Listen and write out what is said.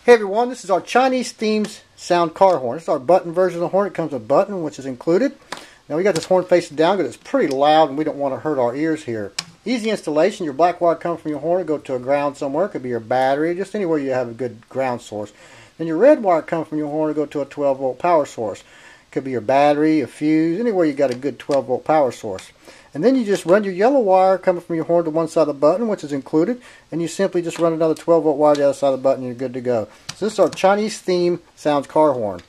Hey everyone, this is our Chinese themed sound car horn. This is our button version of the horn. It comes with a button, which is included. Now we got this horn facing down because it's pretty loud and we don't want to hurt our ears here. Easy installation. Your black wire comes from your horn, go to a ground somewhere. It could be your battery, just anywhere you have a good ground source. Then your red wire comes from your horn, go to a 12-volt power source. It could be your battery, a fuse, anywhere you got a good 12-volt power source. And then you just run your yellow wire coming from your horn to one side of the button, which is included, and you simply just run another 12-volt wire to the other side of the button and you're good to go. So this is our Chinese theme sounds car horn.